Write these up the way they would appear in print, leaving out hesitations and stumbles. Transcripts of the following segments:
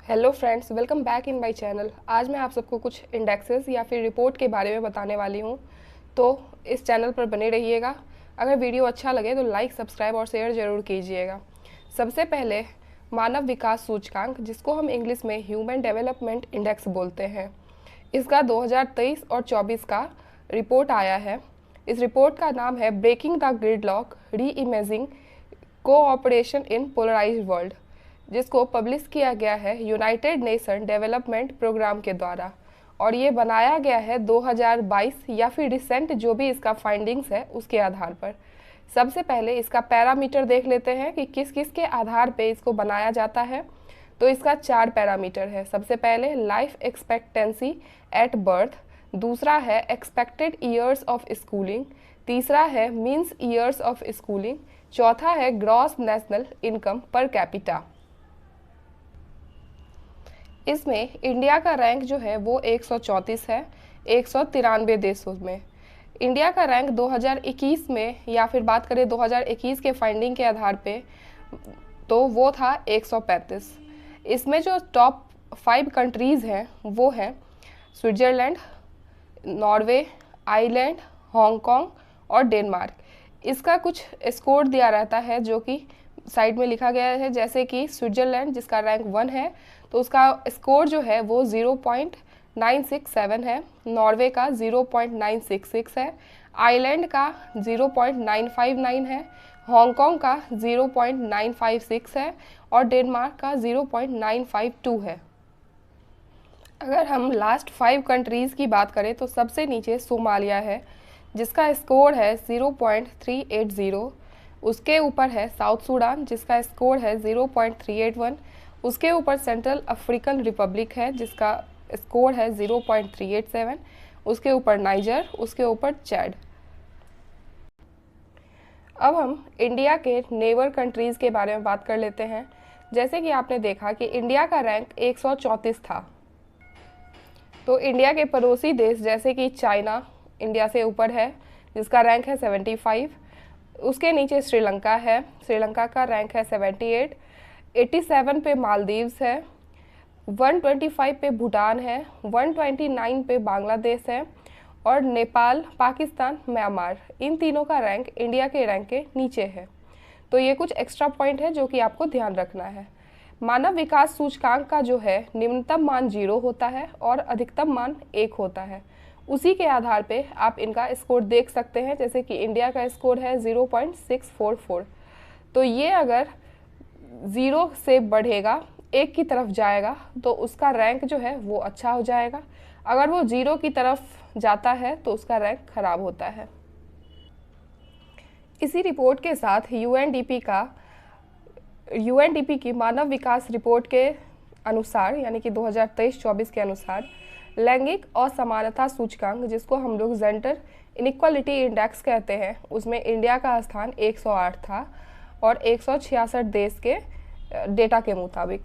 Hello friends, welcome back in my channel. आज मैं आप सबको कुछ इंडेक्सेस या फिर रिपोर्ट के बारे में बताने वाली हूँ, तो इस चैनल पर बने रहिएगा। अगर वीडियो अच्छा लगे तो लाइक, सब्सक्राइब और शेयर ज़रूर कीजिएगा। सबसे पहले मानव विकास सूचकांक, जिसको हम इंग्लिश में ह्यूमन डेवलपमेंट इंडेक्स बोलते हैं, इसका 2023 और 24 का रिपोर्ट आया है। इस रिपोर्ट का नाम है breaking the gridlock, reimagining cooperation in polarised world, जिसको पब्लिश किया गया है यूनाइटेड नेशन डेवलपमेंट प्रोग्राम के द्वारा। और ये बनाया गया है 2022 या फिर रिसेंट जो भी इसका फाइंडिंग्स है उसके आधार पर। सबसे पहले इसका पैरामीटर देख लेते हैं कि किस किस के आधार पे इसको बनाया जाता है। तो इसका 4 पैरामीटर है। सबसे पहले लाइफ एक्सपेक्टेंसी एट बर्थ, दूसरा है एक्सपेक्टेड ईयर्स ऑफ स्कूलिंग, तीसरा है मीन्स ईयर्स ऑफ स्कूलिंग, चौथा है gross national income per capita. इसमें इंडिया का रैंक जो है वो 134 है 193 देशों में। इंडिया का रैंक 2021 में, या फिर बात करें 2021 के फाइंडिंग के आधार पे, तो वो था 135। इसमें जो टॉप 5 कंट्रीज़ हैं वो हैं स्विट्ज़रलैंड, नॉर्वे, आइलैंड, हांगकांग और डेनमार्क। इसका कुछ स्कोर दिया रहता है जो कि साइड में लिखा गया है, जैसे कि स्विट्ज़रलैंड जिसका रैंक 1 है तो उसका स्कोर जो है वो 0.967 है, नॉर्वे का 0.966 है, आइलैंड का 0.959 है, हांगकांग का 0.956 है और डेनमार्क का 0.952 है। अगर हम लास्ट 5 कंट्रीज़ की बात करें तो सबसे नीचे सोमालिया है जिसका स्कोर है 0.380। उसके ऊपर है साउथ सूडान जिसका स्कोर है 0.381। उसके ऊपर सेंट्रल अफ्रीकन रिपब्लिक है जिसका स्कोर है 0.387। उसके ऊपर नाइजर, उसके ऊपर चैड। अब हम इंडिया के नेबर कंट्रीज़ के बारे में बात कर लेते हैं। जैसे कि आपने देखा कि इंडिया का रैंक 134 था, तो इंडिया के पड़ोसी देश जैसे कि चाइना इंडिया से ऊपर है जिसका रैंक है 75। उसके नीचे श्रीलंका है, श्रीलंका का रैंक है 78। 87 पे मालदीव्स है, 125 पे भूटान है, 129 पे बांग्लादेश है और नेपाल, पाकिस्तान, म्यांमार, इन तीनों का रैंक इंडिया के रैंक के नीचे है। तो ये कुछ एक्स्ट्रा पॉइंट है जो कि आपको ध्यान रखना है। मानव विकास सूचकांक का जो है निम्नतम मान 0 होता है और अधिकतम मान 1 होता है। उसी के आधार पे आप इनका स्कोर देख सकते हैं, जैसे कि इंडिया का स्कोर है 0.644। तो ये अगर 0 से बढ़ेगा, 1 की तरफ जाएगा तो उसका रैंक जो है वो अच्छा हो जाएगा। अगर वो 0 की तरफ जाता है तो उसका रैंक खराब होता है। इसी रिपोर्ट के साथ यूएनडीपी की मानव विकास रिपोर्ट के अनुसार, यानी कि 2023-24 के अनुसार, लैंगिक असमानता सूचकांक, जिसको हम लोग जेंडर इनइक्वालिटी इंडेक्स कहते हैं, उसमें इंडिया का स्थान 108 था और 166 देश के डेटा के मुताबिक।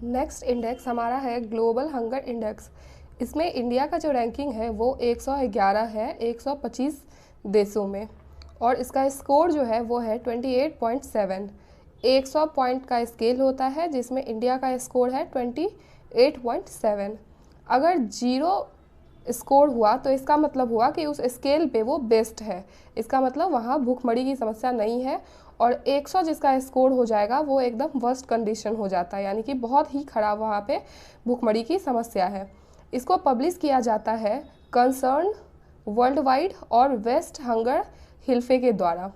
नेक्स्ट इंडेक्स हमारा है ग्लोबल हंगर इंडेक्स। इसमें इंडिया का जो रैंकिंग है वो 111 है 125 देशों में और इसका स्कोर जो है वो है 28.7। 100 पॉइंट का स्केल होता है जिसमें इंडिया का स्कोर है 28.7। अगर 0 स्कोर हुआ तो इसका मतलब हुआ कि उस स्केल पे वो बेस्ट है, इसका मतलब वहाँ भूखमरी की समस्या नहीं है। और 100 जिसका स्कोर हो जाएगा वो एकदम वर्स्ट कंडीशन हो जाता है, यानी कि बहुत ही ख़राब वहाँ पे भूखमरी की समस्या है। इसको पब्लिश किया जाता है कंसर्न वर्ल्ड वाइड और वेस्ट हंगर हिल्फे के द्वारा।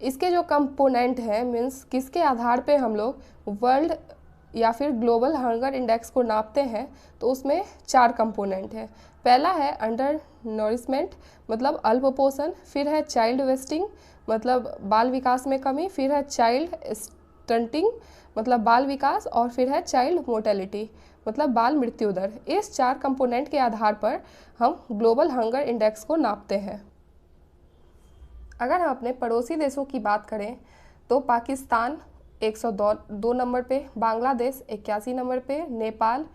इसके जो कंपोनेंट हैं, मीन्स किसके आधार पे हम लोग वर्ल्ड या फिर ग्लोबल हंगर इंडेक्स को नापते हैं, तो उसमें 4 कंपोनेंट है। पहला है अंडर नरिशमेंट मतलब अल्पपोषण, फिर है चाइल्ड वेस्टिंग मतलब बाल विकास में कमी, फिर है चाइल्ड स्टंटिंग मतलब बाल विकास, और फिर है चाइल्ड मोर्टेलिटी मतलब बाल मृत्यु दर। इस 4 कंपोनेंट के आधार पर हम ग्लोबल हंगर इंडेक्स को नापते हैं। अगर हम अपने पड़ोसी देशों की बात करें तो पाकिस्तान 102 नंबर पे, बांग्लादेश 81 नंबर पे, नेपाल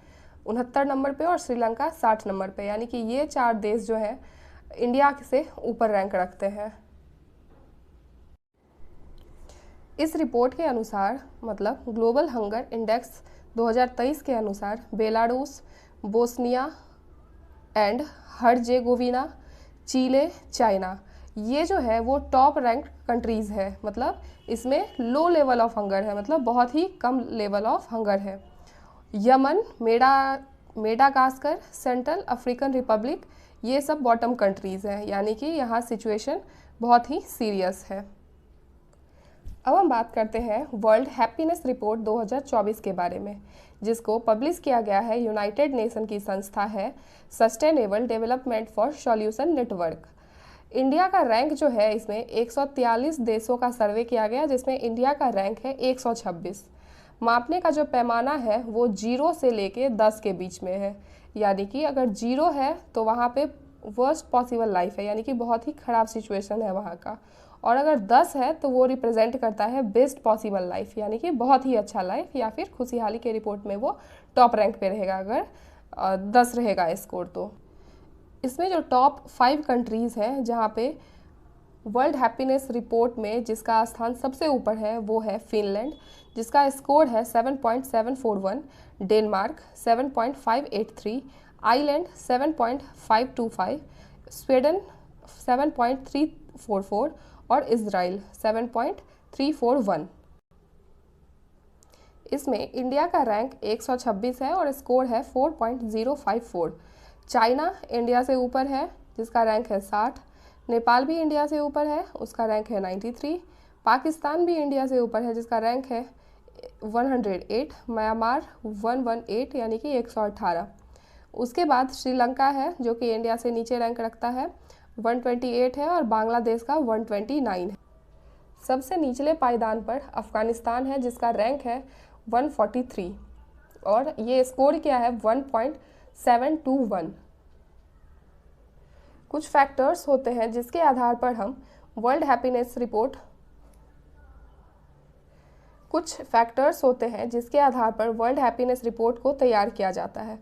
69 नंबर पे और श्रीलंका 60 नंबर पे, यानी कि ये 4 देश जो है इंडिया से ऊपर रैंक रखते हैं। इस रिपोर्ट के अनुसार मतलब ग्लोबल हंगर इंडेक्स 2023 के अनुसार Belarus, Bosnia and Herzegovina, Chile, China, ये जो है वो टॉप रैंक कंट्रीज़ है। मतलब इसमें लो लेवल ऑफ हंगर है, मतलब बहुत ही कम लेवल ऑफ हंगर है। Yemen, Madagascar, central African Republic, ये सब बॉटम कंट्रीज़ हैं, यानी कि यहाँ सिचुएशन बहुत ही सीरियस है। अब हम बात करते हैं वर्ल्ड हैप्पीनेस रिपोर्ट 2024 के बारे में, जिसको पब्लिश किया गया है यूनाइटेड नेशन की संस्था है sustainable development for solution network. India का रैंक जो है, इसमें 143 देशों का सर्वे किया गया, जिसमें इंडिया का रैंक है 126। मापने का जो पैमाना है वो 0 से लेके 10 के बीच में है, यानी कि अगर 0 है तो वहाँ पे वर्स्ट पॉसिबल लाइफ है, यानी कि बहुत ही ख़राब सिचुएशन है वहाँ का, और अगर 10 है तो वो रिप्रेजेंट करता है बेस्ट पॉसिबल लाइफ, यानी कि बहुत ही अच्छा लाइफ, या फिर खुशहाली के रिपोर्ट में वो टॉप रैंक पे रहेगा अगर 10 रहेगा स्कोर तो। इसमें जो टॉप 5 कंट्रीज़ हैं जहाँ पे वर्ल्ड हैप्पीनेस रिपोर्ट में जिसका स्थान सबसे ऊपर है वो है फिनलैंड, जिसका स्कोर है 7.741, डेनमार्क 7.583, आइलैंड 7.525, स्वीडन 7.344 और इजराइल 7.341। इसमें इंडिया का रैंक 126 है और स्कोर है 4.054। चाइना इंडिया से ऊपर है जिसका रैंक है 60। नेपाल भी इंडिया से ऊपर है, उसका रैंक है 93। पाकिस्तान भी इंडिया से ऊपर है जिसका रैंक है 108। म्यांमार 118 यानी कि 118। उसके बाद श्रीलंका है जो कि इंडिया से नीचे रैंक रखता है, 128 है, और बांग्लादेश का 129 है। सबसे निचले पायदान पर अफगानिस्तान है जिसका रैंक है 143 और ये स्कोर किया है 1.721। कुछ फैक्टर्स होते हैं जिसके आधार पर हम वर्ल्ड हैप्पीनेस रिपोर्ट को तैयार किया जाता है।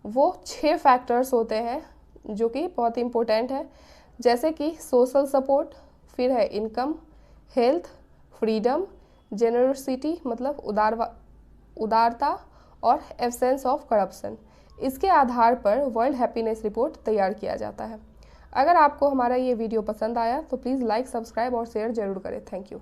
वो 6 फैक्टर्स होते हैं जो कि बहुत इम्पोर्टेंट है, जैसे कि सोशल सपोर्ट, फिर है इनकम, हेल्थ, फ्रीडम, जेनरोसिटी मतलब उदारता, और एब्सेंस ऑफ करप्शन। इसके आधार पर वर्ल्ड हैप्पीनेस रिपोर्ट तैयार किया जाता है। अगर आपको हमारा ये वीडियो पसंद आया तो प्लीज़ लाइक, सब्सक्राइब और शेयर जरूर करें। Thank you.